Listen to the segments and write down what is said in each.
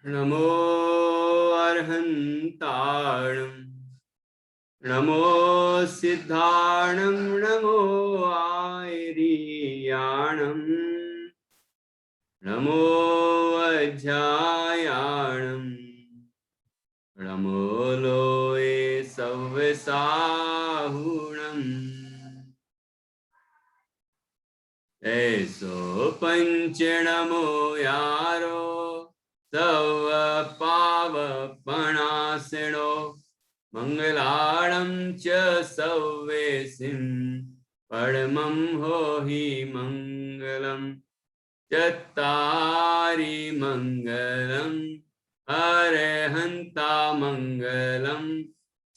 नमो अर्हन्ताणं नमो सिद्धाणं नमो आयर्याणं नमो अध्यायाणं नमो लोये सव्यसाहुणम् ऐसो पंच नमो यारो सव पावपणासिनो मंगलाणं च सव्येसिं परमं होहि मंगलम् चत्तारि मंगलम् अरहन्ता मंगलम्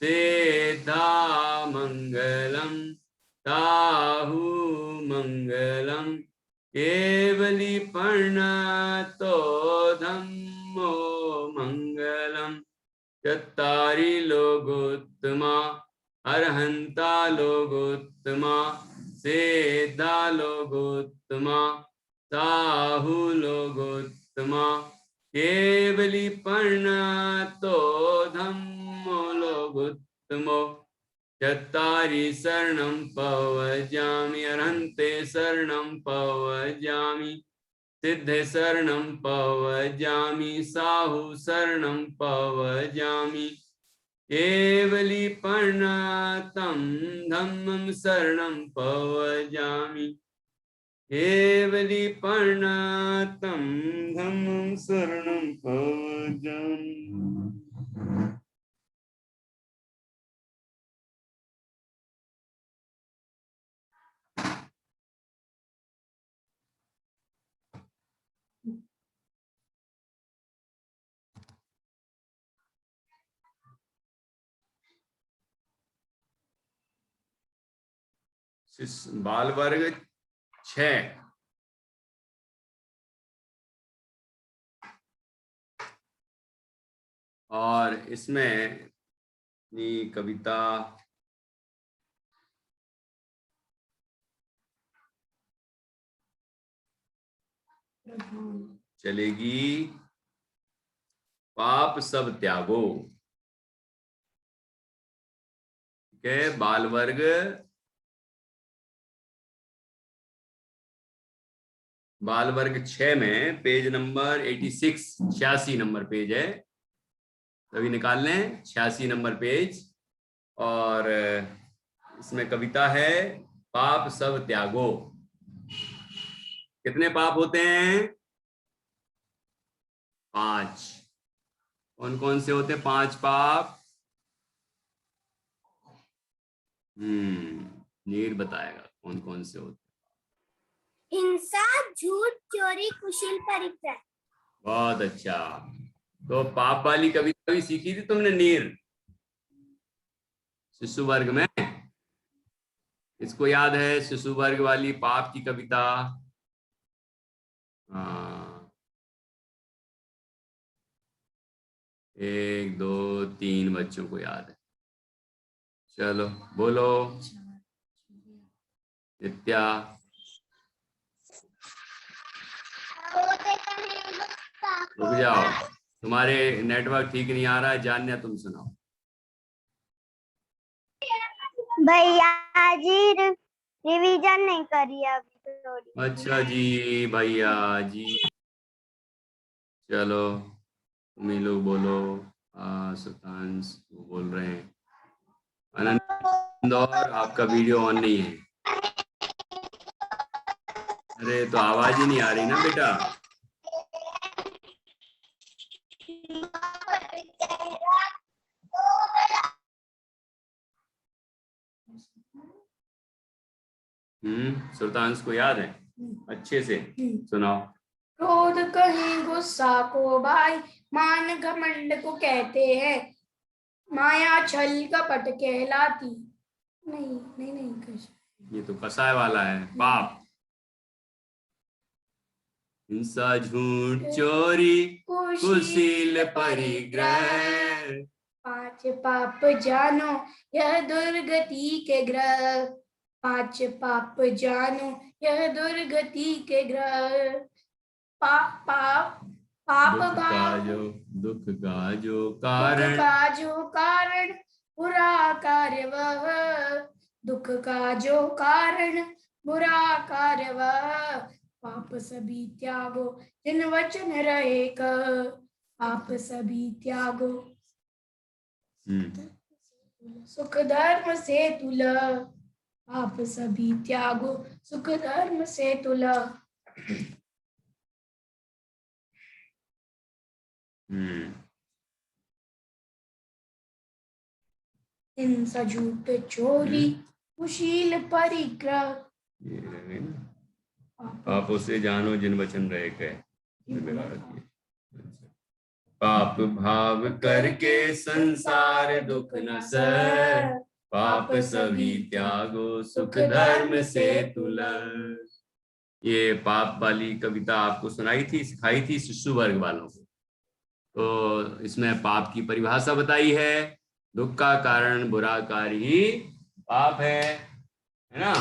सिद्धा मंगलम् ताहु मंगलम् केवली पर्णतो धम्मो मंगलम् चत्तारि लोकोत्तमा अरहन्ता लोकोत्तमा सिद्धा लोकोत्तमा ताहु लोकोत्तमा केवली पर्णतो धम्मो लोकोत्तमो चत्तारि शरणं पवजामि अरहन्ते शरणं पवजामि सिद्धे शरणं पवजामि साहु शरणं पवजामि केवली पर्णतं धम्मं शरणं पवजामि केवली पर्णतं धम्मं शरणं पवजामि। बाल वर्ग 6 और इसमें ये कविता चलेगी। पाप सब त्यागो, ठीक है। बाल वर्ग बाल वर्ग 6 में पेज नंबर 86 86 नंबर पेज है, तभी निकाल लें 86 नंबर पेज। और इसमें कविता है पाप सब त्यागो। कितने पाप होते हैं? 5। कौन कौन से होते हैं 5 पाप? नीर बताएगा कौन कौन से होते। हिंसा, झूठ, चोरी, कुशील, परिग्रह। बहुत अच्छा। तो पाप वाली कविता भी सीखी थी तुमने नीर शिशु वर्ग में? इसको याद है शिशु वर्ग वाली पाप की कविता? हाँ, 1 2 3 बच्चों को याद है। चलो बोलो नित्या। रुक जाओ, तुम्हारे नेटवर्क ठीक नहीं आ रहा है। जान्या तुम सुनाओ। भैया जी रिवीजन नहीं करी अभी थोड़ी। अच्छा जी भैया जी, चलो तुम ही लोग बोलो। सुल्तान वो बोल रहे हैं। आनंद और आपका वीडियो ऑन नहीं है। अरे तो आवाज ही नहीं आ रही ना बेटा। सुल्तान को याद है अच्छे से सुनाओ। क्रोध कहीं गुस्सा को भाई, मान घमंड को कहते हैं, माया छल कपट कहलाती। नहीं ये तो कसाय वाला है पाप। हिंसा, झूठ, चोरी, कुशील, परिग्रह। 5 पाप जानो यह दुर्गति के ग्रह। 5 पाप जानो यह दुर्गति के ग्रह। पाप पाप दुख का भाव जो दुख का जो दुख कारण, का जो कारण बुरा कार्य वह, दुख का जो कारण बुरा कार्य वह, पाप सभी त्यागो जिन वचन रहे कह, पाप सभी त्यागो सुख धर्म से तुला, पाप सभी त्यागो सुख धर्म से तुला। हिंसा झूठ चोरी कुशील परिग्रह, ये रह गई ना, पापों से जानो जिन वचन रहे कह। पाप भाव करके संसार दुख न सह, पाप सभी त्यागो सुख धर्म से तुला। ये पाप वाली कविता आपको सुनाई थी, सिखाई थी शिशु वर्ग वालों को। तो इसमें पाप की परिभाषा बताई है, दुख का कारण बुरा कार्य ही पाप है ना।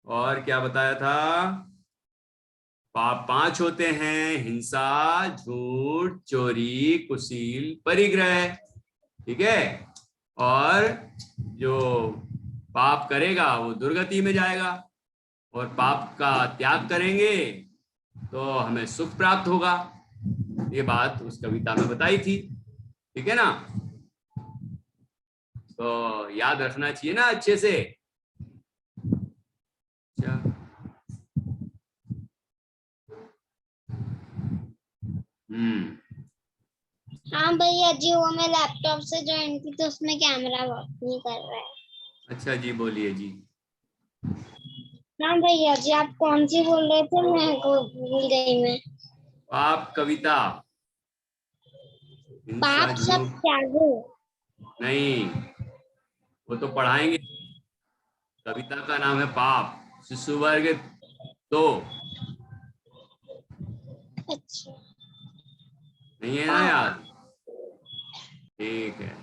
और क्या बताया था, पाप 5 होते हैं, हिंसा, झूठ, चोरी, कुशील, परिग्रह। ठीक है, और जो पाप करेगा वो दुर्गति में जाएगा, और पाप का त्याग करेंगे तो हमें सुख प्राप्त होगा। ये बात उस कविता में बताई थी। ठीक है ना, तो याद रखना चाहिए ना अच्छे से। अच्छा, हाँ भैया जी, वो मैं लैपटॉप से ज्वाइन की तो उसमें कैमरा वर्क नहीं कर रहा है। अच्छा जी, बोलिए जी। हाँ भैया जी, आप कौन सी बोल रहे थे, मैं को भूल गई मैं। पाप कविता, पाप सब झूठ त्यागो। नहीं, वो तो पढ़ाएंगे। कविता का नाम है पाप, शिशु वर्ग 2। अच्छा, नहीं है ना याद? ठीक है।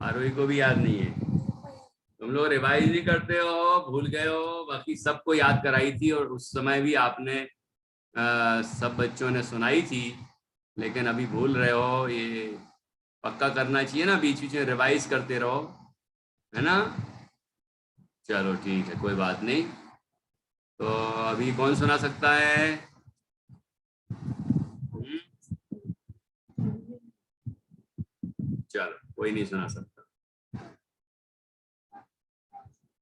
आरोही को भी याद नहीं है। तुम लोग रिवाइज नहीं करते हो, भूल गए हो। बाकी सबको याद कराई थी, और उस समय भी आपने सब बच्चों ने सुनाई थी, लेकिन अभी भूल रहे हो। ये पक्का करना चाहिए ना, बीच बीच में रिवाइज करते रहो, है ना। चलो ठीक है, कोई बात नहीं। तो अभी कौन सुना सकता है? चलो, कोई नहीं सुना सकता।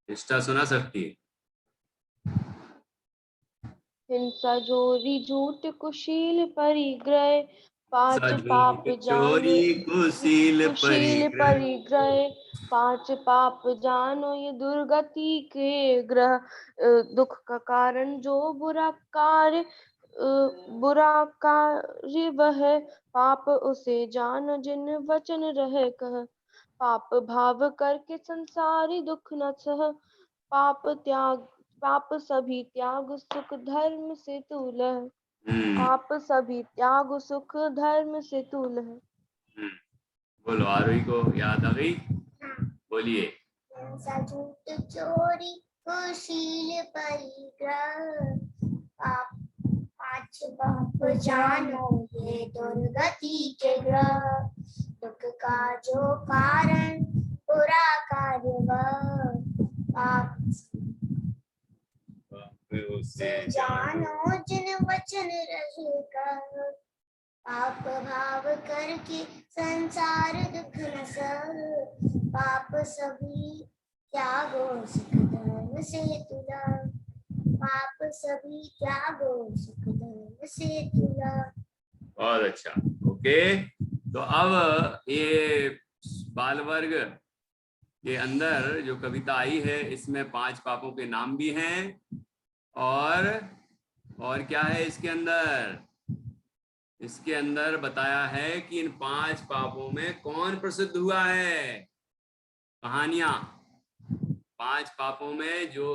निष्ठा सुना सकती है? हिंसा चोरी झूठ कुशील परिग्रह, पांच पाप जानो चोरी कुशील कुशील परिग्रह, पांच पाप जानो ये दुर्गति के ग्रह, दुख का कारण जो बुरा कार्य वह, पाप उसे जानो जिन वचन रहे कह, पाप भाव करके संसारी दुख न सह, पाप सभी त्याग सुख धर्म से तुलह, पाप सभी त्याग सुख धर्म से तुलह। बोलो, आरोही को याद आ गई? बोलिए। झूठ चोरी कुशील परिग्रह, पांच पाप जानो ये दुर्गति के ग्रह, दुख का जो कारण बुरा कार्य वह, पाप से जानो जिन वचन रहे कर, पाप भाव करके संसार दुख न सह, पाप सभी त्यागो सुख धर्म से तुला, पाप सभी त्यागो सुख धर्म से तुला। बहुत अच्छा, ओके। तो अब ये बाल वर्ग के अंदर जो कविता आई है, इसमें 5 पापों के नाम भी हैं, और क्या है इसके अंदर? इसके अंदर बताया है कि इन 5 पापों में कौन प्रसिद्ध हुआ है। कहानियां, 5 पापों में जो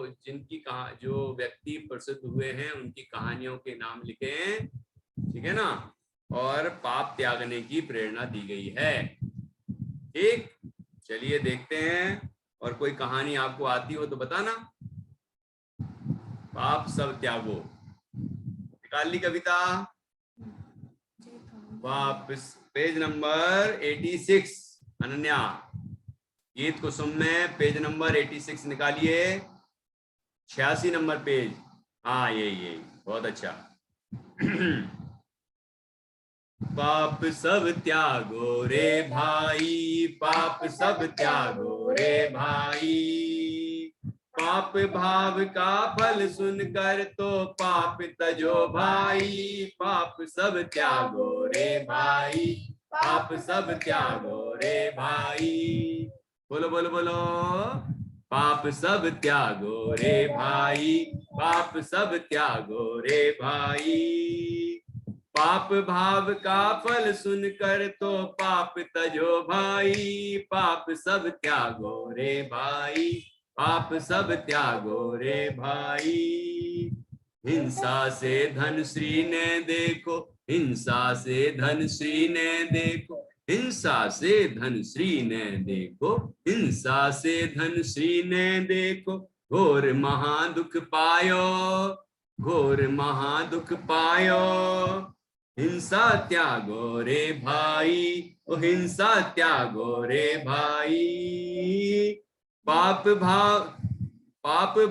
व्यक्ति प्रसिद्ध हुए हैं, उनकी कहानियों के नाम लिखे हैं। ठीक है ना, और पाप त्यागने की प्रेरणा दी गई है। ठीक, चलिए देखते हैं। और कोई कहानी आपको आती हो तो बताना। पाप सब त्यागो। निकाल ली कविता? पाप, पेज नंबर 86। अनन्या, गीत कुसुम में पेज नंबर 86 निकालिए। 86 नंबर पेज। हाँ यही बहुत अच्छा। पाप सब त्यागो रे भाई, पाप सब त्यागो रे भाई, पाप भाव का फल सुनकर तो पाप तजो भाई, पाप सब त्यागो रे भाई, पाप सब त्यागो रे भाई। बोलो बोलो बोलो, पाप सब त्यागो रे भाई, पाप सब त्यागो रे भाई, पाप भाव का फल सुनकर तो पाप तजो भाई, पाप सब त्यागो रे भाई, पाप सब त्यागो रे भाई। हिंसा से धन श्री ने देखो, हिंसा से धन श्री ने देखो, हिंसा से धन श्री ने देखो, हिंसा से धन श्री ने देखो, घोर महादुख पायो, घोर महादुख पायो, हिंसा त्यागो रे भाई, ओ हिंसा त्यागो रे भाई, पाप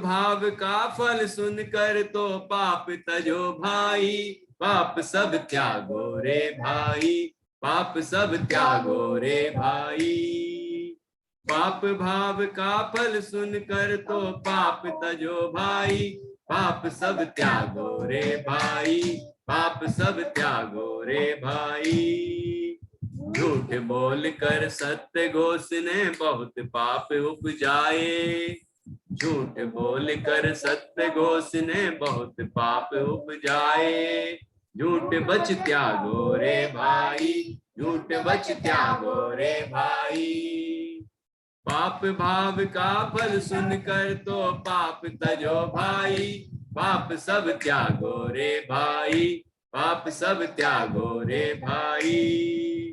भाव का फल सुनकर तो पाप तजो भाई, पाप सब त्यागो रे भाई, पाप सब त्यागो रे भाई, पाप भाव का फल सुनकर तो पाप तजो भाई, पाप सब त्यागो रे भाई, पाप सब त्यागो रे भाई। झूठ बोल कर सत्य घोष ने बहुत पाप उपजाए, झूठ बोल कर सत्य घोष ने बहुत पाप उपजाए, झूठ बच त्यागो रे भाई, झूठ बच त्यागो रे भाई, पाप भाव का फल सुनकर तो पाप तजो भाई, पाप सब त्यागो रे भाई, पाप सब त्यागो रे भाई।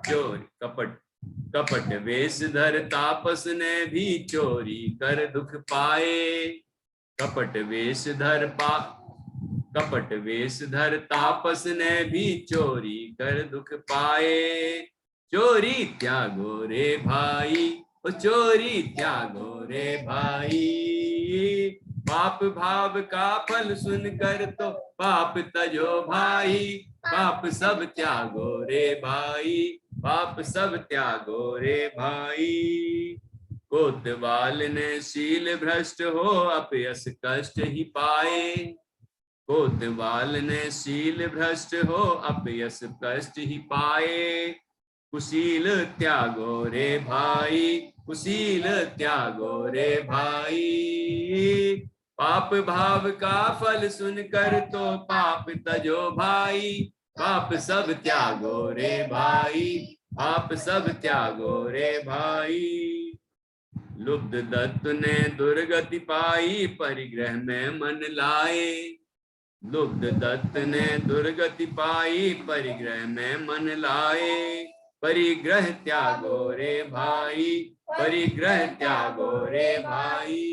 चोरी कपट, कपट वेश धर तापस ने भी चोरी कर दुख पाए, कपट वेश धर कपट वेश धर तापस ने भी चोरी कर दुख पाए, चोरी त्यागो रे भाई, ओ चोरी त्यागो रे भाई, पाप भाव का फल सुनकर तो पाप तजो भाई, पाप सब त्यागो रे भाई, पाप सब त्यागो रे भाई। कोतवाल ने शील भ्रष्ट हो अपयस कष्ट ही पाए, कोतवाल ने शील भ्रष्ट हो अपयस कष्ट ही पाए, कुशील त्यागो रे भाई, कुशील त्यागो रे भाई, पाप भाव का फल सुनकर तो पाप तजो भाई, पाप सब त्यागो रे भाई, पाप सब त्यागो रे भाई। लुब्ध दत्त ने दुर्गति पाई परिग्रह में मन लाए, लुब्ध दत्त ने दुर्गति पाई परिग्रह में मन लाए, परिग्रह त्यागो रे भाई, परिग्रह त्यागो रे भाई,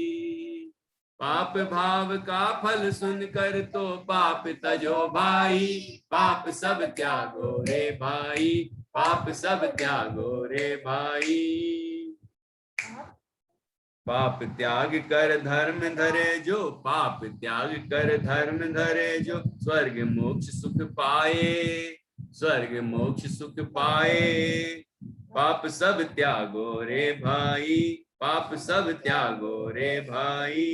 पाप भाव का फल सुनकर तो पाप तजो भाई, पाप सब त्यागो रे भाई, पाप सब त्यागो रे भाई। पाप त्याग कर धर्म धरे जो, पाप त्याग कर धर्म धरे जो, स्वर्ग मोक्ष सुख पाए, स्वर्ग मोक्ष सुख पाए, पाप सब त्यागो रे भाई, पाप सब त्यागो रे भाई,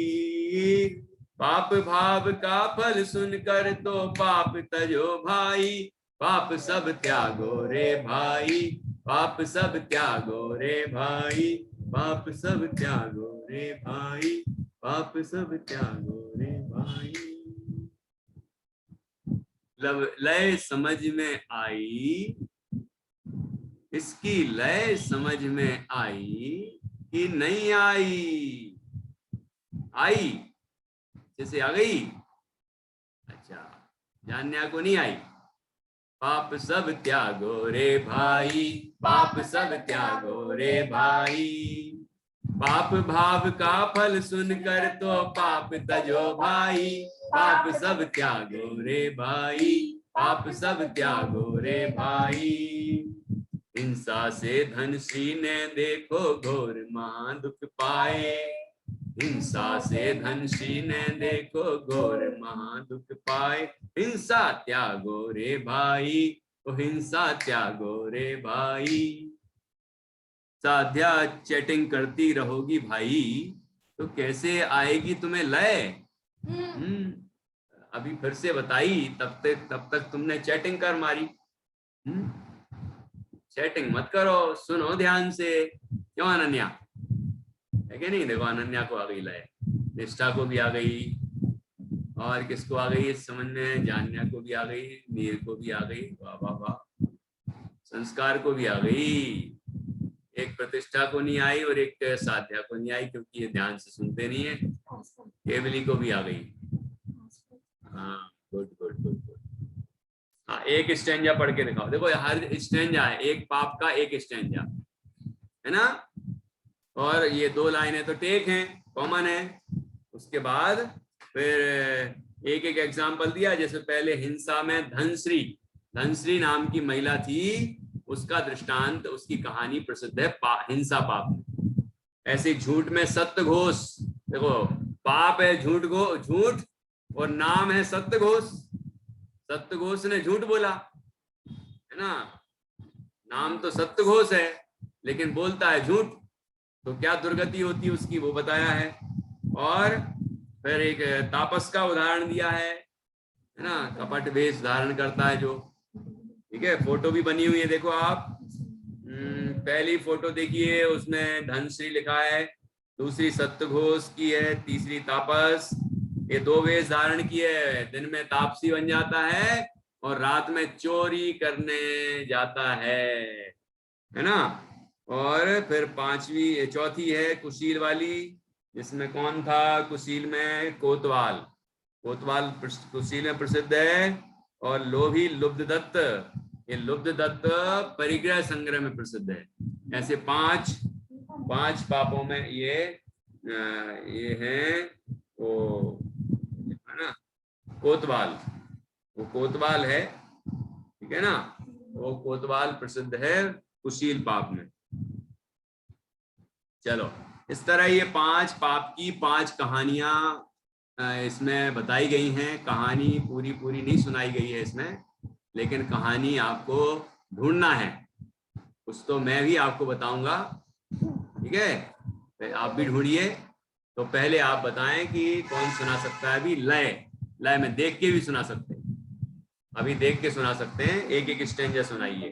पाप भाव का फल सुनकर तो पाप तजो भाई, पाप सब त्यागो रे भाई, पाप सब त्यागो रे भाई, पाप सब त्यागो रे भाई, पाप सब त्यागो रे भाई। लय समझ में आई, इसकी लय समझ में आई कि नहीं आई? आई जैसे आ गई, अच्छा जानने को नहीं आई। पाप सब त्यागो रे भाई, पाप सब त्यागो रे भाई, पाप भाव का फल सुनकर तो पाप तजो भाई, पाप सब त्यागो रे भाई, पाप सब त्यागो रे भाई। हिंसा से धन श्री ने देखो घोर महादुख पाए, हिंसा से धन श्री ने देखो घोर महादुख पाए। हिंसा त्यागो रे भाई, ओ हिंसा त्यागो रे भाई। साध्या चैटिंग करती रहोगी भाई तो कैसे आएगी तुम्हें लय। अभी फिर से बताई, तब तक तुमने चैटिंग कर मारी। चैटिंग मत करो, सुनो ध्यान से। क्यों अनन्या, है कि नहीं? देखो अनन्या को आ गई लय, निष्ठा को भी आ गई, और किसको आ गई इस समझ में? जान्या को भी आ गई, नीर को भी आ गई, वाह वाह वाह। संस्कार को भी आ गई। एक प्रतिष्ठा को नहीं आई और एक साध्या को नहीं आई, क्योंकि ये ध्यान से सुनते नहीं है। केवली को भी आ गई। हाँ, गुड गुड गुड गुड। हाँ, एक स्टैंजा पढ़ के दिखाओ। देखो हर स्टैंजा है, एक पाप का एक स्टैंजा है ना, और ये 2 लाइनें तो टेक हैं, कॉमन है। उसके बाद फिर एक एक एग्जाम्पल दिया। जैसे पहले हिंसा में धनश्री नाम की महिला थी, उसका दृष्टांत, उसकी कहानी प्रसिद्ध है हिंसा पाप में। ऐसे झूठ में सत्य घोष, देखो पाप है झूठ और नाम है सत्य घोष ने झूठ बोला है ना। नाम तो सत्य घोष है लेकिन बोलता है झूठ, तो क्या दुर्गति होती है उसकी, वो बताया है। और फिर एक तापस का उदाहरण दिया है ना, कपट वेश धारण करता है जो, ठीक है। फोटो भी बनी हुई है, देखो आप। पहली फोटो देखिए, उसमें धनश्री लिखा है, दूसरी सत्यघोष की है, तीसरी तापस। ये 2 वेश धारण किए, दिन में तापसी बन जाता है और रात में चोरी करने जाता है ना। और फिर चौथी है कुशील वाली, जिसमें कौन था? कुशील में कोतवाल कुशील में प्रसिद्ध है। और लोभी लुब्धदत्त, ये लुब्धदत्त परिग्रह संग्रह में प्रसिद्ध है। ऐसे 5 पापों में ये हैं। वो है ना कोतवाल, वो कोतवाल है, ठीक है ना। वो कोतवाल प्रसिद्ध है कुशील पाप में। चलो, इस तरह ये 5 पाप की 5 कहानियां इसमें बताई गई हैं। कहानी पूरी नहीं सुनाई गई है इसमें, लेकिन कहानी आपको ढूंढना है। कुछ तो मैं भी आपको बताऊंगा, ठीक है। आप भी ढूंढिए। तो पहले आप बताएं कि कौन सुना सकता है। अभी लय में देख के भी सुना सकते हैं, अभी देख के सुना सकते हैं। एक एक स्टेंजा सुनाइए।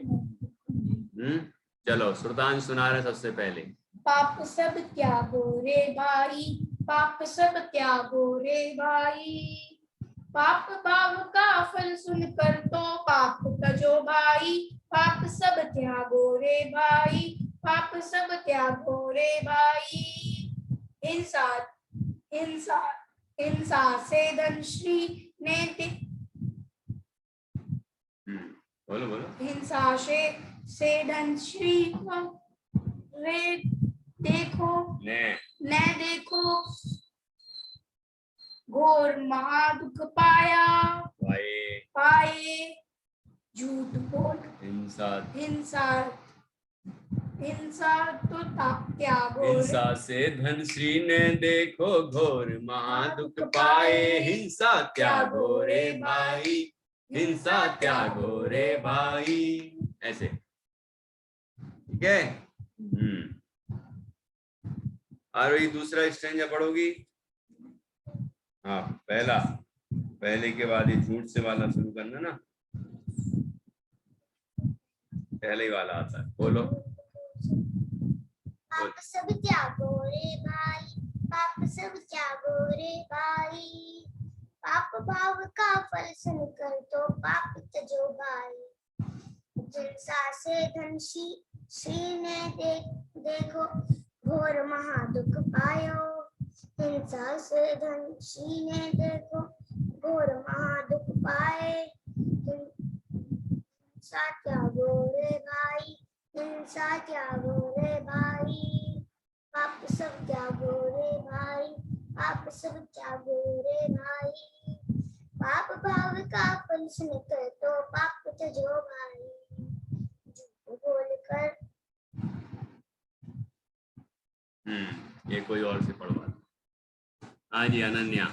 चलो, सुल्तान सुना रहे सबसे पहले। पाप सब त्यागो रे भाई, पाप सब त्यागो रे भाई। पाप भाव का फल सुनकर तो पाप तजो भाई, पाप सब त्यागो रे भाई, पाप सब त्यागो रे भाई। हिंसा हिंसा हिंसा से धनश्री ने बोलो। हिंसा से धनश्री रे देखो ने देखो घोर महादुख पाए। झूठ बोल हिंसा तो त्यागो। हिंसा से धनश्री ने देखो घोर महादुख पाए। हिंसा त्यागो रे भाई, हिंसा त्यागो रे भाई। ऐसे, ठीक है। और वही दूसरा स्टेंजा पढ़ोगी। हाँ, पहले के बाद ये झूठ से वाला शुरू करना ना, पहले ही वाला आता है। बोलो। पाप सब त्यागो रे भाई, पाप सब त्यागो रे भाई। पाप भाव का फल सुनकर तो पाप तजो भाई। हिंसा से धनश्री ने देखो घोर महादुख पायो। हिंसा से धनश्री ने देखो घोर महादुख पाए। हिंसा त्यागो रे भाई, हिंसा त्यागो रे भाई। पाप पाप सब त्यागो रे भाई, पाप सब त्यागो रे भाई, पाप भाव का फल सुनकर तो पाप त्यजो भाई, झूठ बोलकर। ये कोई और से पढ़वा। हाँ जी अनन्या।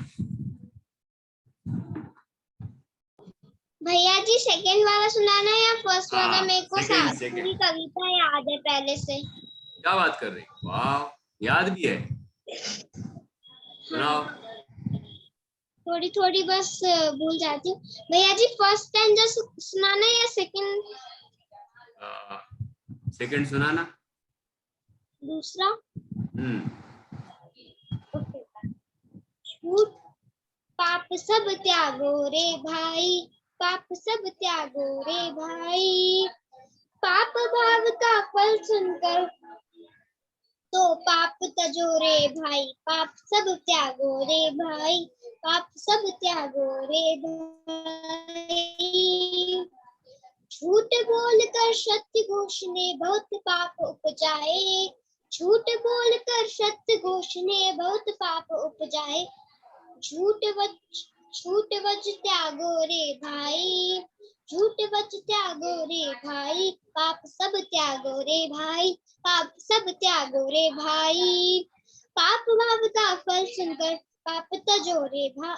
भैया जी सेकंड वाला सुनाना है या फर्स्ट वाला? हाँ, मेरे को second। पूरी कविता याद है पहले से। क्या बात कर रही, वाह, याद भी है, सुनाओ। थोड़ी थोड़ी बस भूल जाती हूँ। भैया जी फर्स्ट स्टैंजा सुनाना है या सेकंड? सेकंड सुनाना। दूसरा। हम्म। झूठ पाप सब त्यागो रे भाई, पाप सब त्यागो रे भाई, पाप भाव का फल सुनकर तो पाप त्यजो रे भाई, पाप सब त्यागो रे भाई, पाप सब त्यागो रे भाई, झूठ बोलकर सत्य घोषणे बहुत पाप उपजाए, झूठ बोलकर सत्य घोषणे बहुत पाप उपजाए, झूठ वच त्यागो रे भाई, झूठ वच त्यागो रे भाई, पाप सब त्यागो रे भाई, पाप सब त्यागो रे भाई, पाप भाव का फल सुनकर पाप त्यजो रे भाई,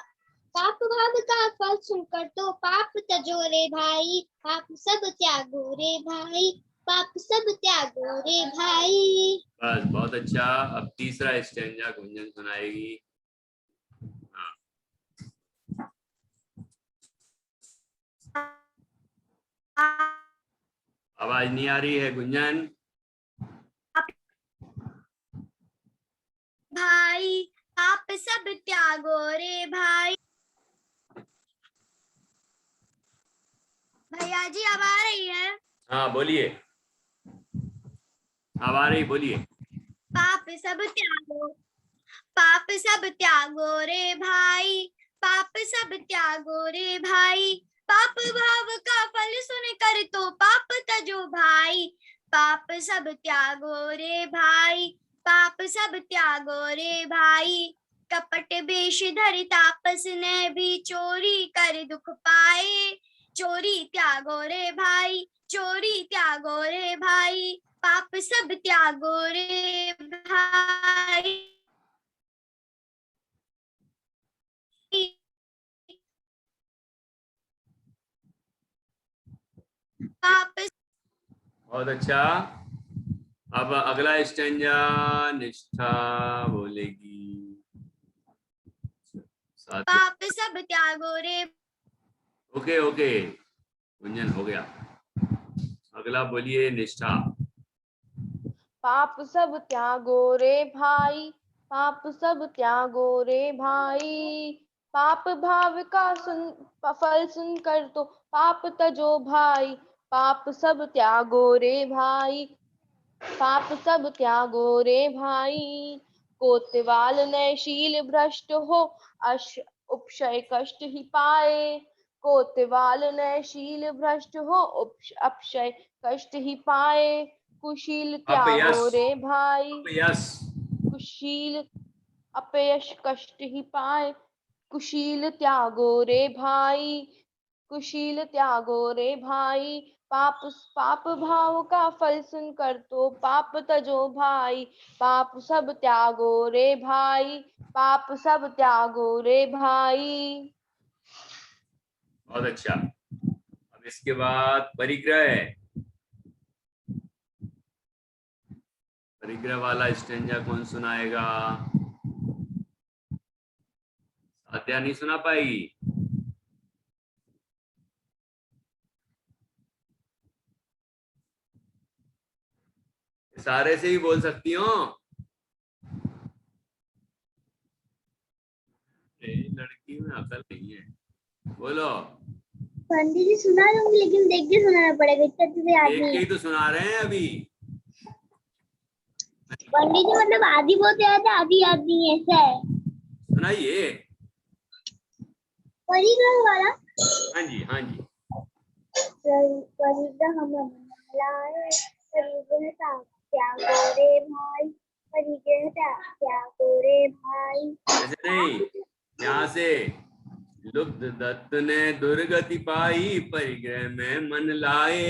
पाप भाव का फल सुनकर तो पाप त्यजो रे भाई, पाप सब त्यागो रे भाई, पाप सब त्यागो रे भाई। बस बहुत अच्छा। अब तीसरा स्टैंजा गुंजन सुनाएगी। आवाज नहीं आ रही है गुंजन। भाई पाप सब त्यागो रे भाई। भैया जी अब आ रही है? हाँ बोलिए, अब आ रही, बोलिए। पाप सब त्यागो रे भाई, पाप सब त्यागो रे भाई, पाप भाव का फल सुन कर तो पाप त्यजो भाई, पाप सब त्यागो रे भाई, पाप सब त्यागो रे भाई, कपट वेश धरि तापस ने भी चोरी कर दुख पाए, चोरी त्यागो रे भाई, चोरी त्यागो रे भाई, पाप सब त्यागो रे भाई, पाप। बहुत अच्छा। अब अगला स्टैंजा निष्ठा बोलेगी। पाप सब त्यागो रे। ओके ओके गुंजन, हो गया। अगला बोलिए निष्ठा। पाप सब त्यागो रे भाई, पाप सब त्यागो रे भाई, पाप भाव का फल सुनकर तो पाप त्यजो भाई, पाप सब त्यागो रे भाई, पाप सब त्यागो रे भाई, कोतवाल ने शील भ्रष्ट हो उपशय कष्ट ही पाए, कोतवाल ने शील भ्रष्ट हो अपशय कष्ट ही पाए, कुशील त्यागो रे भाई, यस। कुशील अपयश कष्ट ही पाए, कुशील त्यागो रे भाई, कुशील त्यागो रे भाई, पाप पाप भाव का फल सुनकर तो पाप त्यजो भाई, पाप सब त्यागो रे भाई, पाप सब त्यागो रे भाई। बहुत अच्छा। अब इसके बाद परिग्रह। परिग्रह वाला स्टैंजा कौन सुनाएगा? साध्या नहीं सुना पाएगी। सारे से ही बोल सकती हो। लड़की में अकल नहीं है, बोलो। पंडित जी सुना लूंगी लेकिन देख के सुनाना पड़ेगा, इतना चीजें याद देख नहीं के है। ही तो सुना रहे हैं अभी। पंडित जी मतलब आधी बहुत याद है, आधी याद नहीं है, ऐसा है। सुनाइए। परिग्रह वाला। हाँ जी हाँ जी। परिग्रह हम लाए, परिग्रह त्यागो रे भाई, परिग्रह त्यागो रे भाई। ऐसे नहीं, यहाँ से लुब्ध दत्त ने दुर्गति पाई, परिग्रह में मन लाए।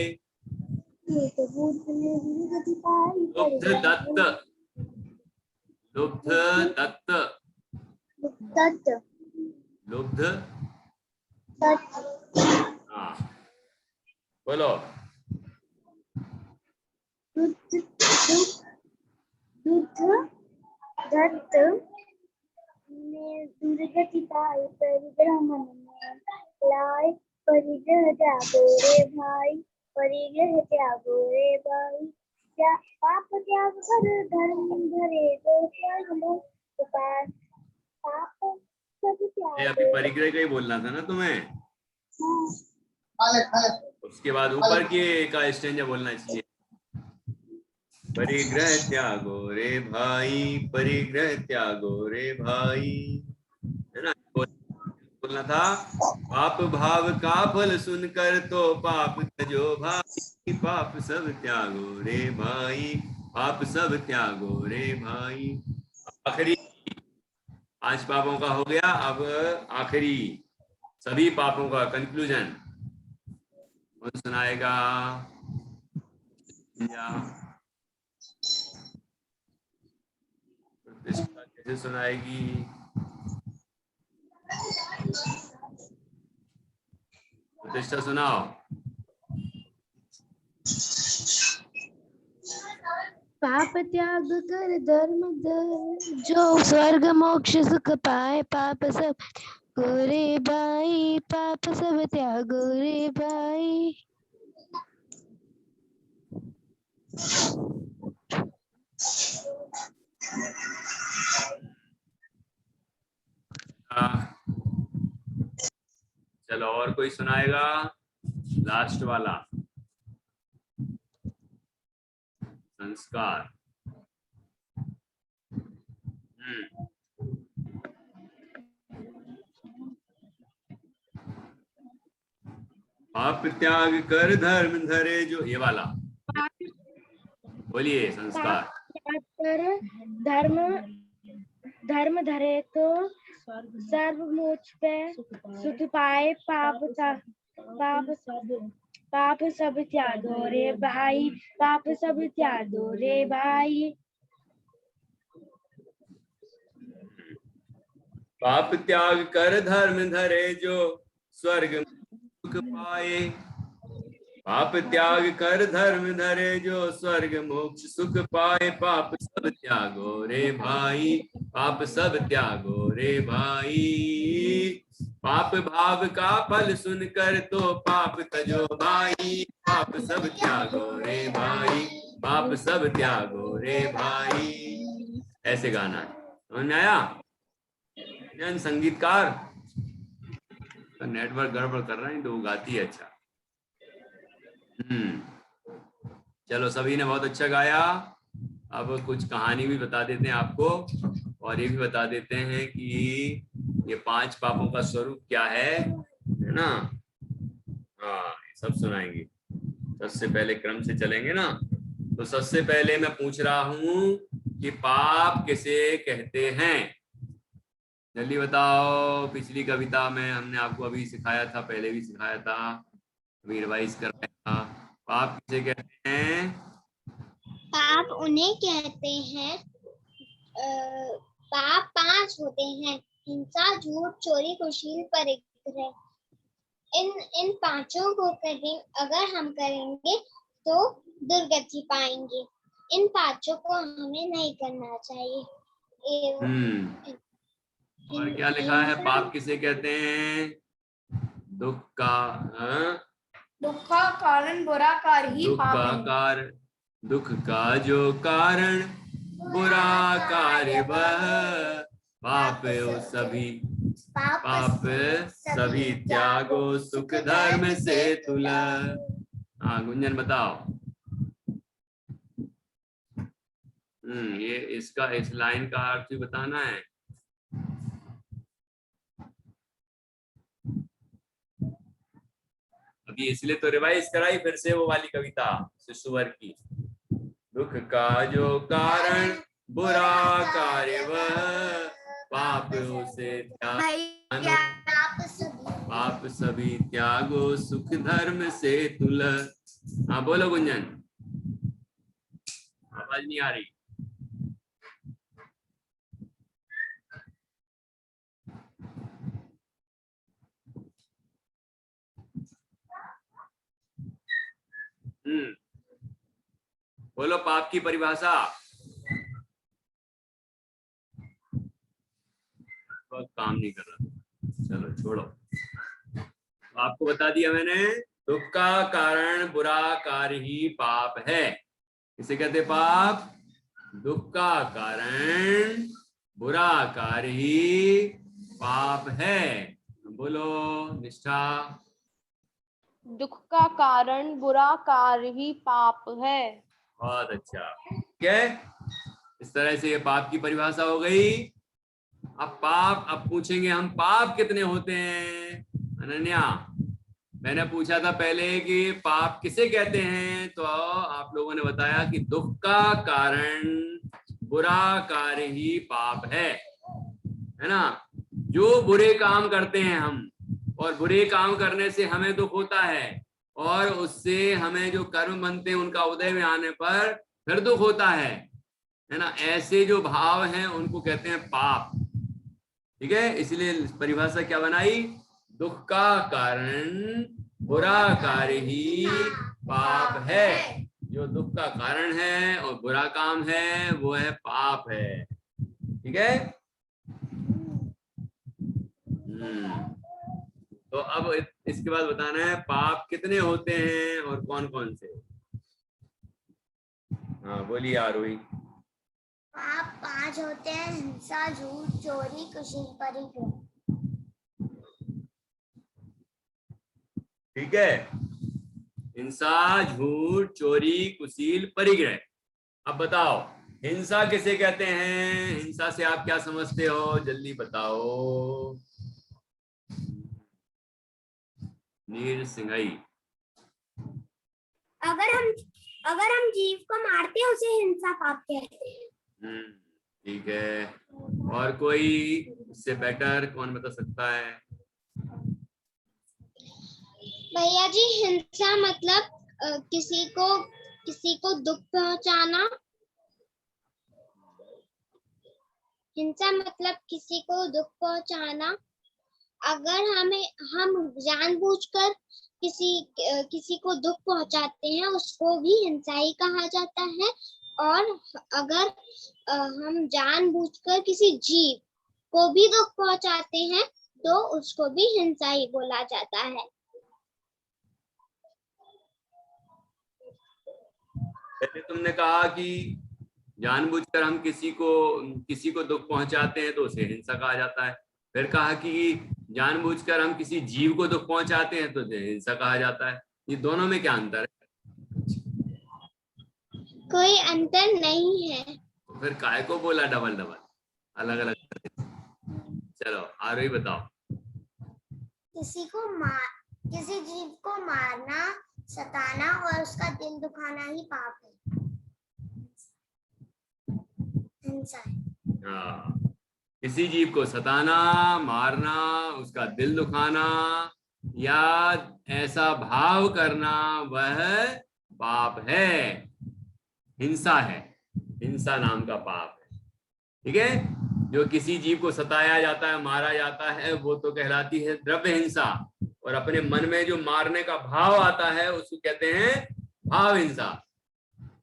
बुद्ध ने दुर्गति पाई, लुब्ध दत्त, लुब्ध दत्त, दत्त लुब्ध, दत्त हाँ बोलो। बुद्ध दत्त ने दुर्गति पाई, परिग्रह मन में लाए। परिग्रह त्यागो रे भाई, परिग्रह त्यागो रे भाई। पाप त्याग कर धर्म धरे तो स्वर्ग मोक्ष पाए। पाप सब ये अभी त्यागो। परिग्रह का ही बोलना था ना तुम्हें, हाँ। उसके बाद ऊपर की का स्टेंजा बोलना चाहिए। परिग्रह त्यागो रे भाई, परिग्रह त्यागो रे भाई, है ना, बोलना था। पाप भाव का फल सुनकर तो पाप तजो भाई, पाप सब त्यागो रे भाई, पाप सब त्यागो रे भाई। आखिरी 5 पापों का हो गया, अब आखिरी सभी पापों का कंक्लूजन कौन सुनाएगा? प्रतिष्ठा कैसे सुनाएगी? प्रतिष्ठा सुनाओ। पाप त्याग कर धर्म धर, जो स्वर्ग मोक्ष सुख पाए। पाप सब त्यागो रे भाई, पाप सब त्यागो रे भाई। चलो और कोई सुनाएगा? लास्ट वाला संस्कार। पाप त्याग कर धर्म धरे जो, ये वाला बोलिए संस्कार। कर धर्म धर्म धरे तो सर्व मोक्ष पे सुख पाए। पाप सब त्यागो रे भाई, पाप सब त्यागो रे भाई। पाप त्याग कर धर्म धरे जो स्वर्ग सुख पाए। पाप त्याग कर धर्म धरे जो स्वर्ग मोक्ष सुख पाए। पाप सब त्यागो रे भाई, पाप सब त्यागो रे भाई। पाप भाव का फल सुनकर तो पाप तजो भाई, पाप सब त्यागो रे भाई, पाप सब त्यागो रे भाई। ऐसे गाना है, समझ में आया? संगीतकार नेटवर्क गड़बड़ कर रहा है तो वो गाती है अच्छा। चलो सभी ने बहुत अच्छा गाया। अब कुछ कहानी भी बता देते हैं आपको, और ये भी बता देते हैं कि ये 5 पापों का स्वरूप क्या है ना। हाँ सब सुनाएंगे। सबसे पहले क्रम से चलेंगे ना, तो सबसे पहले मैं पूछ रहा हूं कि पाप किसे कहते हैं? जल्दी बताओ। पिछली कविता में हमने आपको अभी सिखाया था, पहले भी सिखाया था, अभी रिवाइज कराया था। पाप किसे कहते हैं? पाप उन्हें कहते हैं, पाप 5 होते हैं: हिंसा, झूठ, चोरी, कुशील, परिग्रह। इन पांचों को अगर हम करेंगे तो दुर्गति पाएंगे। इन पांचों को हमें नहीं करना चाहिए। और क्या लिखा है? पाप किसे कहते हैं? दुख का, दुख का कारण बुरा कार्य ही दुख पाप का है। कारण, दुख का जो कारण बुरा कार्य वह पाप सभी, पाप सभी त्यागो सुख धर्म से तुला। हाँ गुंजन बताओ। ये इसका, इस लाइन का अर्थ भी बताना है। अभी इसलिए तो रिवाइज कराई फिर से वो वाली कविता शिशुवर की। दुख का जो कारण बुरा कार्य वह पाप उसे त्यागो, पाप सभी त्यागो सुख धर्म से तुल। हाँ बोलो गुंजन, आवाज नहीं आ रही। बोलो पाप की परिभाषा। बहुत काम नहीं कर रहा, चलो छोड़ो, आपको बता दिया मैंने। दुख का कारण बुरा कार्य ही पाप है। किसे कहते पाप? दुख का कारण बुरा कार्य ही पाप है। बोलो निष्ठा। दुख का कारण बुरा कार्य ही पाप है। बहुत अच्छा, ठीक है। इस तरह से ये पाप की परिभाषा हो गई। अब पाप, अब पूछेंगे हम पाप कितने होते हैं। अनन्या, मैंने पूछा था पहले कि पाप किसे कहते हैं, तो आप लोगों ने बताया कि दुख का कारण बुरा कार्य ही पाप है ना। जो बुरे काम करते हैं हम, और बुरे काम करने से हमें दुख होता है, और उससे हमें जो कर्म बनते हैं उनका उदय में आने पर फिर दुख होता है ना। ऐसे जो भाव हैं उनको कहते हैं पाप। ठीक है, इसलिए परिभाषा क्या बनाई? दुख का कारण बुरा कार्य ही पाप है। जो दुख का कारण है और बुरा काम है वो है पाप है। ठीक है। तो अब इसके बाद बताना है पाप कितने होते हैं और कौन कौन से। हाँ बोलिए आरोही। पाप 5 होते हैं: हिंसा, झूठ, चोरी, कुशील, परिग्रह। ठीक है, हिंसा, झूठ, चोरी, कुशील, परिग्रह। अब बताओ हिंसा किसे कहते हैं? हिंसा से आप क्या समझते हो, जल्दी बताओ। नीर सिंघई। अगर हम जीव को मारते हैं उसे हिंसा पाप कहते हैं। ठीक है, और कोई इससे बेटर कौन बता सकता है? भैया जी, हिंसा मतलब किसी को दुख पहुंचाना। हिंसा मतलब किसी को दुख पहुंचाना। अगर हम जानबूझकर किसी को दुख पहुंचाते हैं उसको भी हिंसा ही कहा जाता है। और अगर हम जानबूझकर किसी जीव को भी दुख पहुंचाते हैं तो उसको भी हिंसा ही बोला जाता है। पहले तुमने कहा कि जानबूझकर हम किसी को दुख पहुंचाते हैं तो उसे हिंसा कहा जाता है। फिर कहा कि जानबूझकर हम किसी जीव को दुख पहुंचाते हैं तो हिंसा कहा जाता है। ये दोनों में क्या अंतर है? कोई अंतर नहीं है। तो फिर काय को बोला डबल डबल, अलग अलग? चलो आरोही बताओ। किसी जीव को मारना, सताना और उसका दिल दुखाना ही पाप है, हिंसा है। हाँ, किसी जीव को सताना, मारना, उसका दिल दुखाना या ऐसा भाव करना वह पाप है, हिंसा है। हिंसा नाम का पाप है। ठीक है, जो किसी जीव को सताया जाता है, मारा जाता है, वो तो कहलाती है द्रव्य हिंसा। और अपने मन में जो मारने का भाव आता है उसको कहते हैं भाव हिंसा।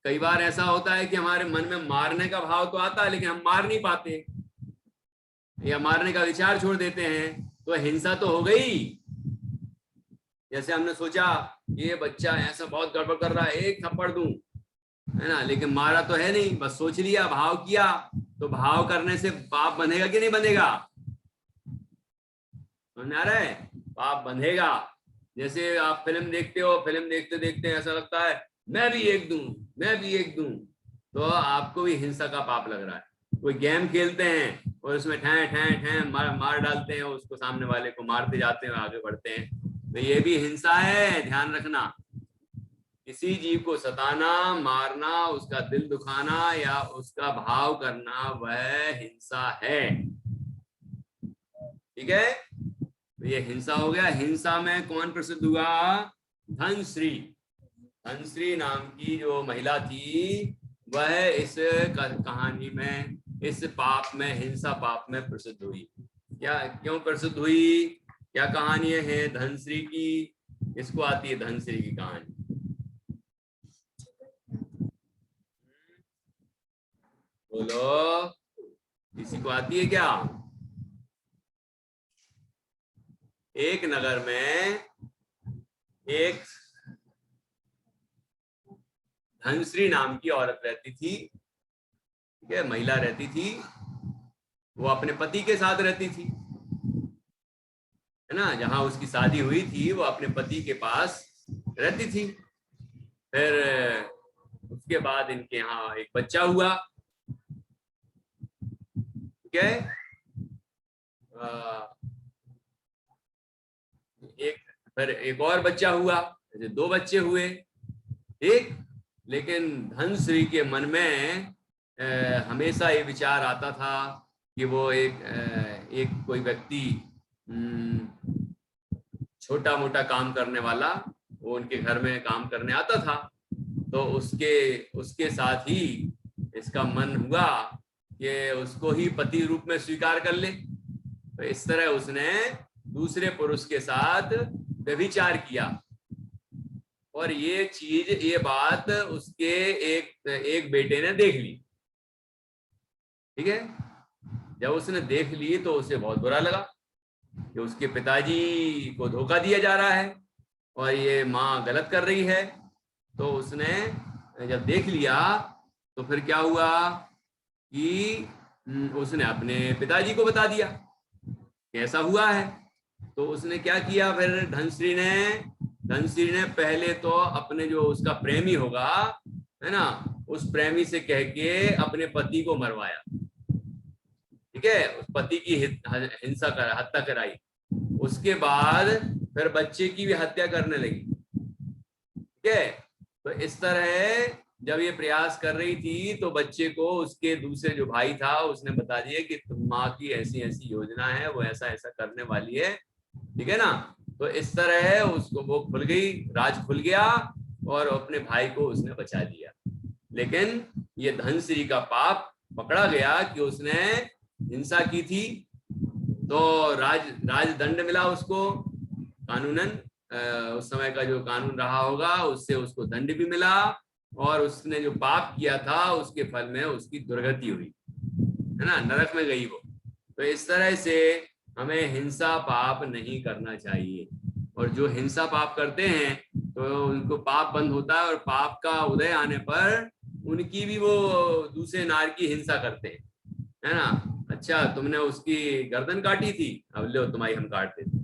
कई बार ऐसा होता है कि हमारे मन में मारने का भाव तो आता है लेकिन हम मार नहीं पाते या मारने का विचार छोड़ देते हैं, तो हिंसा तो हो गई। जैसे हमने सोचा ये बच्चा ऐसा बहुत गड़बड़ कर रहा है, एक थप्पड़ दूं, है ना, लेकिन मारा तो है नहीं, बस सोच लिया, भाव किया। तो भाव करने से पाप बंधेगा कि नहीं बंधेगा? समझ में आ रहा है? पाप बंधेगा। जैसे आप फिल्म देखते हो, फिल्म देखते देखते ऐसा लगता है मैं भी एक दूं, मैं भी एक दूं, तो आपको भी हिंसा का पाप लग रहा है। कोई गेम खेलते हैं और उसमें ठैं ठैं ठैं मार डालते हैं, उसको सामने वाले को मारते जाते हैं, आगे बढ़ते हैं, तो ये भी हिंसा है, ध्यान रखना। किसी जीव को सताना, मारना, उसका दिल दुखाना या उसका भाव करना वह हिंसा है। ठीक है, तो ये हिंसा हो गया। हिंसा में कौन प्रसिद्ध हुआ? धनश्री। धनश्री नाम की जो महिला थी वह इस कहानी में, इस पाप में, हिंसा पाप में प्रसिद्ध हुई। क्या, क्यों प्रसिद्ध हुई? क्या कहानी है धनश्री की? इसको आती है धनश्री की कहानी? बोलो, किसी को आती है क्या? एक नगर में एक धनश्री नाम की औरत रहती थी। ठीक है, महिला रहती थी। वो अपने पति के साथ रहती थी, है ना। जहां उसकी शादी हुई थी वो अपने पति के पास रहती थी। फिर उसके बाद इनके यहाँ एक बच्चा हुआ। ठीक है, फिर एक और बच्चा हुआ, ऐसे 2 बच्चे हुए। ठीक, लेकिन धनश्री के मन में हमेशा ये विचार आता था कि वो एक कोई व्यक्ति छोटा मोटा काम करने वाला, वो उनके घर में काम करने आता था, तो उसके साथ ही इसका मन हुआ कि उसको ही पति रूप में स्वीकार कर ले। तो इस तरह उसने दूसरे पुरुष के साथ व्यभिचार किया। और ये बात उसके एक बेटे ने देख ली। ठीक है, जब उसने देख ली तो उसे बहुत बुरा लगा कि उसके पिताजी को धोखा दिया जा रहा है और ये माँ गलत कर रही है। तो उसने जब देख लिया तो फिर क्या हुआ कि उसने अपने पिताजी को बता दिया कैसा हुआ है। तो उसने क्या किया फिर, धनश्री ने पहले तो अपने जो उसका प्रेमी होगा, है ना, उस प्रेमी से कह के अपने पति को मरवाया। ठीक है, उस पति की हत्या कराई। उसके बाद फिर बच्चे की भी हत्या करने लगी। ठीक है, तो इस तरह जब ये प्रयास कर रही थी तो बच्चे को उसके दूसरे जो भाई था उसने बता दिया कि माँ की ऐसी ऐसी योजना है, वो ऐसा ऐसा करने वाली है। ठीक है ना। तो इस तरह उसको वो खुल गई, राज खुल गया और अपने भाई को उसने बचा लिया। लेकिन ये धनश्री का पाप पकड़ा गया कि उसने हिंसा की थी, तो राजदंड मिला उसको कानूनन। उस समय का जो कानून रहा होगा उससे उसको दंड भी मिला और उसने जो पाप किया था उसके फल में उसकी दुर्गति हुई, है ना, नरक में गई वो। तो इस तरह से हमें हिंसा पाप नहीं करना चाहिए। और जो हिंसा पाप करते हैं तो उनको पाप बंद होता है और पाप का उदय आने पर उनकी भी वो दूसरे नार की हिंसा करते हैं, है ना। अच्छा, तुमने उसकी गर्दन काटी थी, अब लो तुम्हारी हम काटते थे।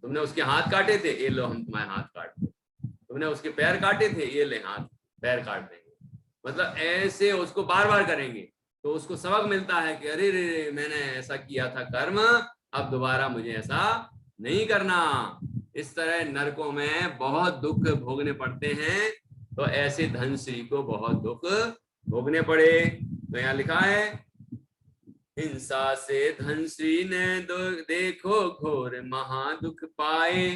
तुमने उसके हाथ काटे थे, ये लो हम तुम्हारे हाथ काटते। तुमने उसके पैर काटे थे, ये ले हाथ पैर काट देंगे। मतलब ऐसे उसको बार बार करेंगे तो उसको सबक मिलता है कि अरे रे मैंने ऐसा किया था कर्म, अब दोबारा मुझे ऐसा नहीं करना। इस तरह नरकों में बहुत दुख भोगने पड़ते हैं। तो ऐसे धनश्री को बहुत दुख भोगने पड़े। तो यहाँ लिखा है, हिंसा से धनश्री ने देखो घोर महादुख पाए।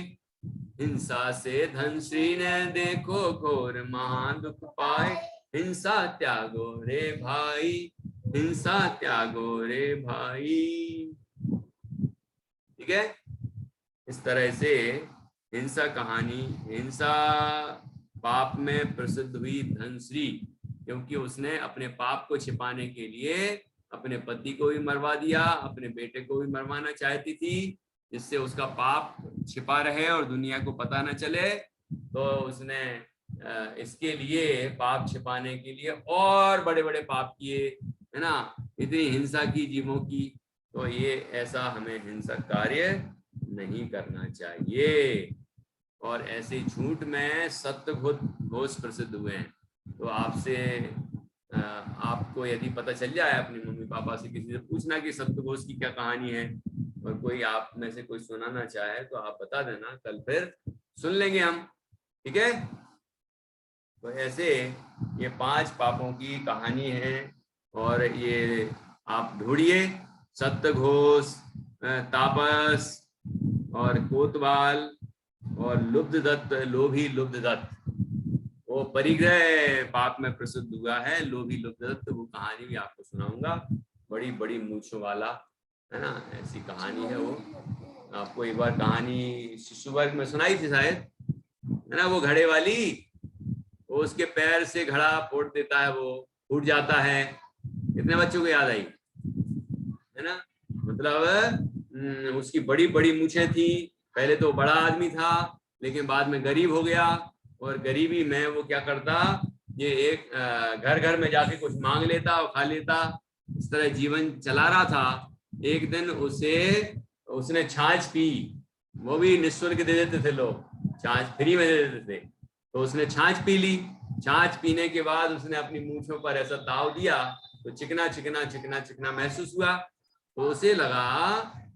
हिंसा से धनश्री ने देखो घोर महादुख पाए। हिंसा त्यागो रे भाई, हिंसा त्यागो रे भाई। ठीक है, इस तरह से हिंसा कहानी, हिंसा पाप में प्रसिद्ध हुई धनश्री, क्योंकि उसने अपने पाप को छिपाने के लिए अपने पति को भी मरवा दिया, अपने बेटे को भी मरवाना चाहती थी, जिससे उसका पाप छिपा रहे और दुनिया को पता न चले। तो उसने इसके लिए, पाप छिपाने के लिए और बड़े बड़े पाप किए, है ना, इतनी हिंसा की जीवों की। तो ये ऐसा हमें हिंसक कार्य नहीं करना चाहिए। और ऐसे झूठ में सत्य घोष प्रसिद्ध हुए हैं। तो आपसे आपको यदि पता चल जाए, अपनी मम्मी पापा से किसी से पूछना कि सप्तघोष की क्या कहानी है, और कोई आप में से कोई सुनाना चाहे तो आप बता देना, कल फिर सुन लेंगे हम। ठीक है। तो ऐसे ये 5 पापों की कहानी है। और ये आप ढूंढिए, सप्तघोष, तापस और कोतवाल और लुब्धदत्त, लोभी लुब्धदत्त, वो परिग्रह पाप में प्रसिद्ध हुआ है लोभी लुब्धदत्त। वो कहानी भी आपको सुनाऊंगा, बड़ी बड़ी मूंछों वाला, है ना, ऐसी कहानी है वो। आपको एक बार कहानी शिशु वर्ग में सुनाई थी शायद, है ना, वो घड़े वाली, वो उसके पैर से घड़ा फोड़ देता है, वो फूट जाता है। कितने बच्चों को याद आई, है ना? मतलब उसकी बड़ी बड़ी मूछें थी। पहले तो बड़ा आदमी था, लेकिन बाद में गरीब हो गया, और गरीबी में वो क्या करता, ये एक घर घर में जाके कुछ मांग लेता और खा लेता, इस तरह जीवन चला रहा था। एक दिन उसने छाछ पी, वो भी निःशुल्क दे देते थे लोग, छाछ फ्री में दे देते थे। तो उसने छाछ पी ली। छाछ पीने के बाद उसने अपनी मूंछों पर ऐसा ताव दिया तो चिकना चिकना चिकना चिकना महसूस हुआ। तो उसे लगा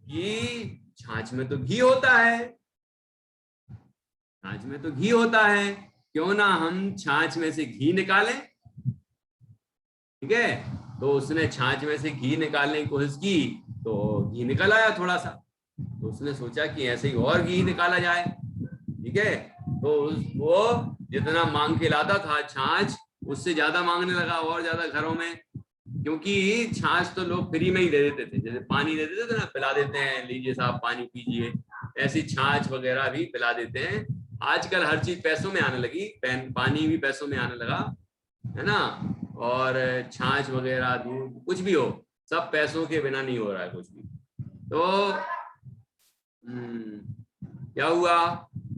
कि छाछ में तो घी होता है, छाछ में तो घी होता है, क्यों ना हम छाछ में से घी निकालें। ठीक है, तो उसने छाछ में से घी निकालने की कोशिश की, तो घी निकल आया थोड़ा सा। तो उसने सोचा कि ऐसे ही और घी निकाला जाए। ठीक है, तो वो जितना मांग के लाता था छाछ, उससे ज्यादा मांगने लगा और ज्यादा घरों में, क्योंकि छाछ तो लोग फ्री में ही दे देते थे। जैसे पानी दे देते थे ना, पिला देते हैं, लीजिए साहब पानी पीजिए, ऐसी छाछ वगैरह भी पिला देते हैं। आजकल हर चीज पैसों में आने लगी, पानी भी पैसों में आने लगा, है ना, और छाछ वगैरह दूध कुछ भी हो, सब पैसों के बिना नहीं हो रहा है कुछ भी। तो क्या हुआ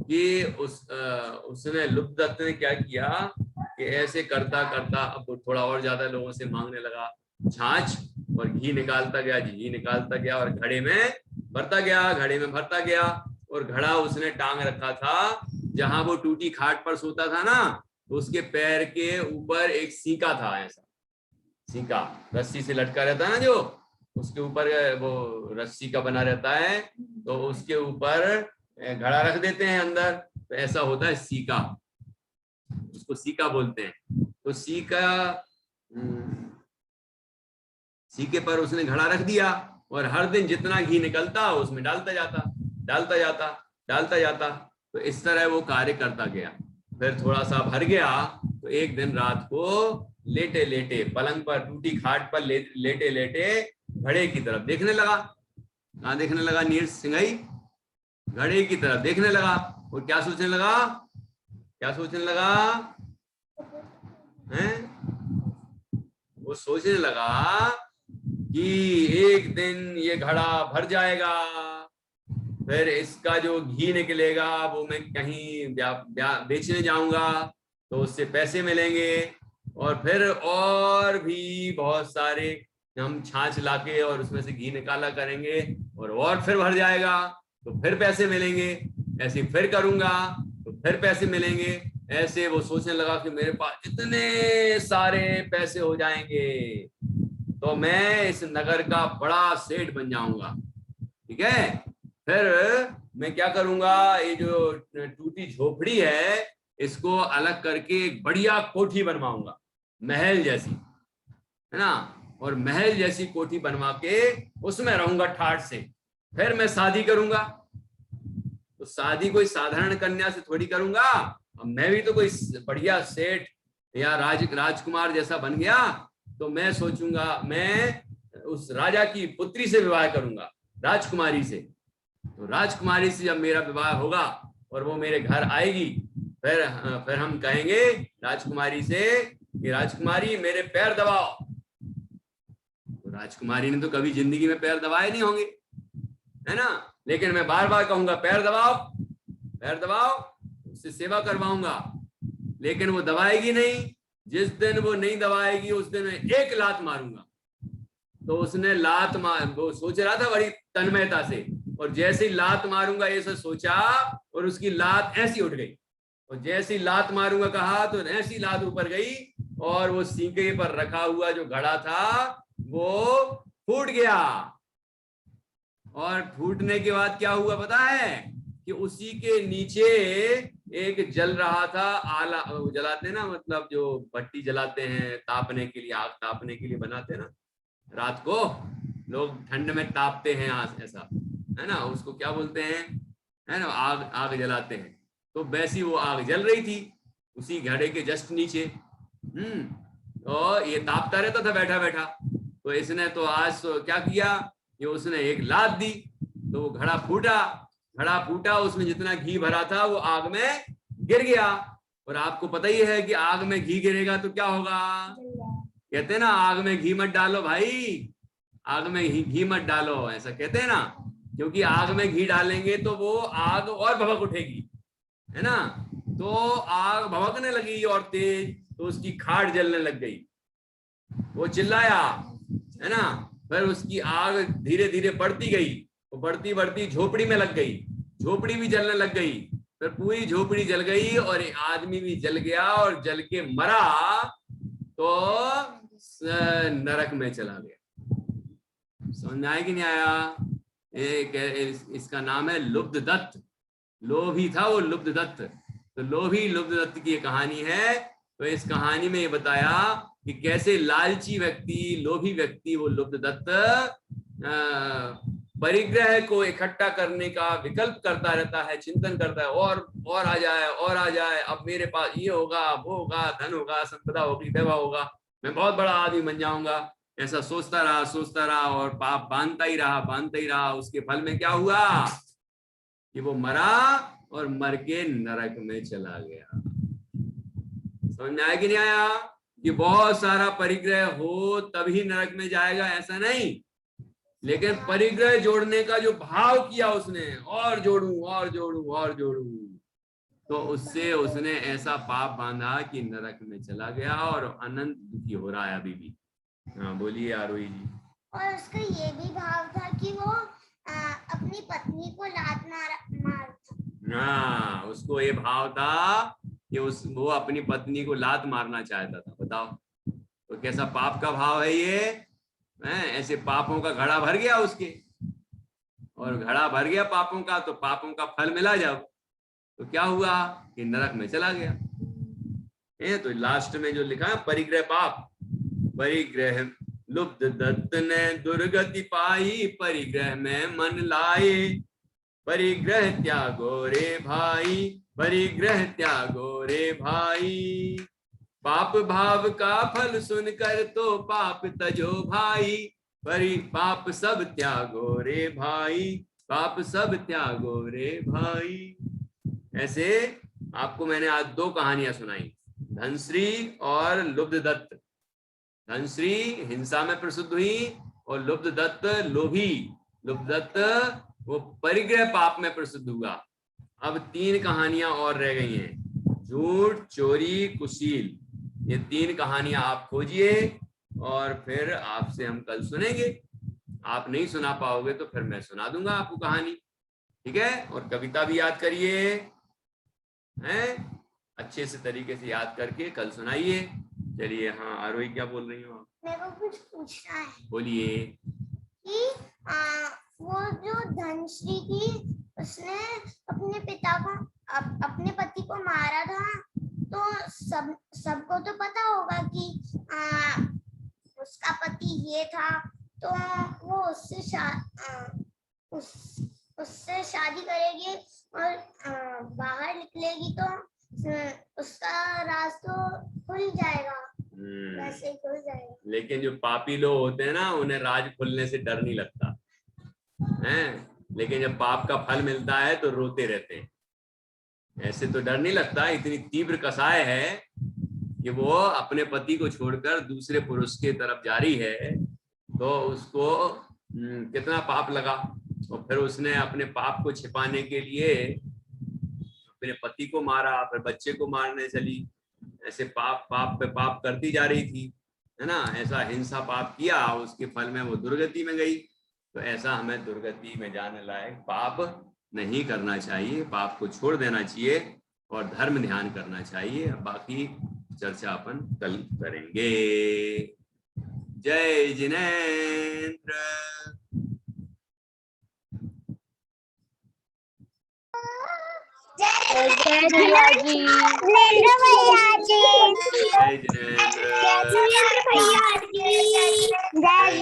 कि उसने लुब्धदत्त ने क्या किया कि ऐसे करता करता अब वो थोड़ा और ज्यादा लोगों से मांगने लगा छाछ, और घी निकालता गया, घी निकालता गया, और घड़े में भरता गया, घड़े में भरता गया। और घड़ा उसने टांग रखा था जहां वो टूटी खाट पर सोता था ना, तो उसके पैर के ऊपर एक सीका था, ऐसा सीका रस्सी से लटका रहता है ना, जो उसके ऊपर वो रस्सी का बना रहता है, तो उसके ऊपर घड़ा रख देते हैं अंदर, तो ऐसा होता है सीका, उसको सीका बोलते हैं। तो सीके पर उसने घड़ा रख दिया, और हर दिन जितना घी निकलता उसमें डालता जाता डालता जाता डालता जाता। तो इस तरह वो कार्य करता गया। फिर थोड़ा सा भर गया, तो एक दिन रात को लेटे लेटे पलंग पर, टूटी खाट पर लेटे लेटे घड़े की तरफ देखने लगा। कहाँ देखने लगा नीर सिंघई? घड़े की तरफ देखने लगा। और क्या सोचने लगा, क्या सोचने लगा हैं? वो सोचने लगा कि एक दिन ये घड़ा भर जाएगा, फिर इसका जो घी निकलेगा वो मैं कहीं बेचने जाऊंगा, तो उससे पैसे मिलेंगे, और फिर और भी बहुत सारे हम छाछ लाके और उसमें से घी निकाला करेंगे, और फिर भर जाएगा तो फिर पैसे मिलेंगे, ऐसे फिर करूंगा तो फिर पैसे मिलेंगे। ऐसे वो सोचने लगा कि मेरे पास इतने सारे पैसे हो जाएंगे तो मैं इस नगर का बड़ा सेठ बन जाऊंगा। ठीक है, फिर मैं क्या करूंगा, ये जो टूटी झोपड़ी है इसको अलग करके एक बढ़िया कोठी बनवाऊंगा, महल जैसी, है ना, और महल जैसी कोठी बनवा के उसमें रहूंगा ठाठ से। फिर मैं शादी करूंगा, तो शादी कोई साधारण कन्या से थोड़ी करूंगा, अब मैं भी तो कोई बढ़िया सेठ या राजकुमार जैसा बन गया, तो मैं सोचूंगा मैं उस राजा की पुत्री से विवाह करूंगा, राजकुमारी से। तो राजकुमारी से जब मेरा विवाह होगा और वो मेरे घर आएगी, फिर हम कहेंगे राजकुमारी से कि राजकुमारी मेरे पैर दबाओ। तो राजकुमारी ने तो कभी जिंदगी में पैर दबाए नहीं होंगे, है ना, लेकिन मैं बार बार कहूंगा पैर दबाओ पैर दबाओ, उससे सेवा करवाऊंगा, लेकिन वो दबाएगी नहीं। जिस दिन वो नहीं दबाएगी उस दिन मैं एक लात मारूंगा। तो उसने लात मार, वो सोच रहा था बड़ी तन्मयता से, और जैसे ही लात मारूंगा ऐसा सोचा, और उसकी लात ऐसी उठ गई, और जैसी लात मारूंगा कहा तो ऐसी लात ऊपर गई, और वो सीके पर रखा हुआ जो घड़ा था वो फूट गया। और फूटने के बाद क्या हुआ पता है, कि उसी के नीचे एक जल रहा था आला, वो जलाते हैं ना, मतलब जो भट्टी जलाते हैं तापने के लिए, आग तापने के लिए बनाते हैं ना, रात को लोग ठंड में तापते हैं आज, ऐसा है ना, उसको क्या बोलते हैं, है ना, आग आग जलाते हैं। तो वैसी वो आग जल रही थी उसी घड़े के जस्ट नीचे। और ये तापता रहता था बैठा बैठा। तो इसने तो आज तो क्या किया, ये उसने एक लात दी तो वो घड़ा फूटा, उसमें जितना घी भरा था वो आग में गिर गया। और आपको पता ही है कि आग में घी गिरेगा तो क्या होगा, कहते हैं ना आग में घी मत डालो भाई, आग में घी मत डालो, ऐसा कहते हैं ना, क्योंकि आग में घी डालेंगे तो वो आग और भभक उठेगी, है ना। तो आग भभकने लगी और तेज, तो उसकी खाट जलने लग गई। वो चिल्लाया, है ना, फिर उसकी आग धीरे धीरे बढ़ती गई, वो बढ़ती बढ़ती झोपड़ी में लग गई, झोपड़ी भी जलने लग गई, फिर पूरी झोपड़ी जल गई और एक आदमी भी जल गया और जल के मरा तो नरक में चला गया। समझ आया कि नहीं आया? इसका नाम है लुब्ध दत्त, लोभी था वो लुब्ध दत्त। तो लुब्ध दत्त की कहानी है। तो इस कहानी में ये बताया कि कैसे लालची व्यक्ति, लोभी व्यक्ति, वो लुब्ध दत्त परिग्रह को इकट्ठा करने का विकल्प करता रहता है, चिंतन करता है, और आ जाए और आ जाए, अब मेरे पास ये होगा, वो होगा, धन होगा, संपदा होगी, वैभव होगा, मैं बहुत बड़ा आदमी बन जाऊंगा, ऐसा सोचता रहा और पाप बांधता ही रहा। उसके फल में क्या हुआ कि वो मरा और मर के नरक में चला गया। समझ में आया कि नहीं आया? कि बहुत सारा परिग्रह हो तभी नरक में जाएगा ऐसा नहीं, लेकिन परिग्रह जोड़ने का जो भाव किया उसने, और जोड़ू, तो उससे उसने ऐसा पाप बांधा कि नरक में चला गया और अनंत दुखी हो रहा है अभी भी। हाँ बोलिए आरोही जी। और उसका ये भी भाव था कि वो अपनी पत्नी को लात मारता। हाँ, उसको ये भाव था कि वो अपनी पत्नी को लात मारना चाहता था। बताओ तो कैसा पाप का भाव है ये, ऐसे पापों का घड़ा भर गया उसके, और घड़ा भर गया पापों का, तो पापों का फल मिला जब, तो क्या हुआ कि नरक में चला गया। तो लास्ट में जो लिखा है परिग्रह पाप, परिग्रह लुब्ध दत्त ने दुर्गति पाई, परिग्रह में मन लाए, परिग्रह त्यागो रे भाई, परिग्रह त्यागो रे भाई, पाप भाव का फल सुनकर तो पाप तजो भाई, पाप सब त्यागो रे भाई, पाप सब त्यागो रे भाई। ऐसे आपको मैंने आज 2 कहानियां सुनाई, धनश्री और लुब्ध दत्त। धनश्री हिंसा में प्रसिद्ध हुई और लुब्ध दत्त लोभी, लुब्ध दत्त वो परिग्रह पाप में प्रसिद्ध हुआ। अब 3 कहानियां और रह गई हैं, झूठ, चोरी, कुशील। ये 3 कहानियां आप खोजिए और फिर आपसे हम कल सुनेंगे। आप नहीं सुना पाओगे तो फिर मैं सुना दूंगा आपको कहानी, ठीक है। और कविता भी याद करिए, हैं, अच्छे से तरीके से याद करके कल सुनाइए। चलिए, हाँ आरोही क्या बोल रही हो आप? मेरे को कुछ पूछना है। बोलिए। कि वो जो धनश्री थी उसने अपने पिता को अपने पति को मारा था, तो सबको तो पता होगा कि उसका पति ये था, तो वो उससे शादी करेगी और बाहर निकलेगी तो उसका राज तो खुल जाएगा, वैसे ही खुल जाएगा। लेकिन जो पापी लोग होते हैं ना, उन्हें राज खुलने से डर नहीं लगता है, लेकिन जब पाप का फल मिलता है तो रोते रहते हैं। ऐसे तो डर नहीं लगता, इतनी तीव्र कसाय है कि वो अपने पति को छोड़कर दूसरे पुरुष के तरफ जा रही है, तो उसको कितना पाप लगा। और फिर उसने अपने पाप को छिपाने के लिए अपने पति को मारा, फिर बच्चे को मारने चली, ऐसे पाप पे पाप करती जा रही थी, है ना। ऐसा हिंसा पाप किया, उसके फल में वो दुर्गति में गई। तो ऐसा हमें दुर्गति में जाने लायक पाप नहीं करना चाहिए, पाप को छोड़ देना चाहिए और धर्म ध्यान करना चाहिए। बाकी चर्चा अपन कल करेंगे। जय जिनेंद्र। जय जय भैया जी। जिनेंद्र भैया जी। जय जिनेंद्र। जिनेंद्र भैया जी। जय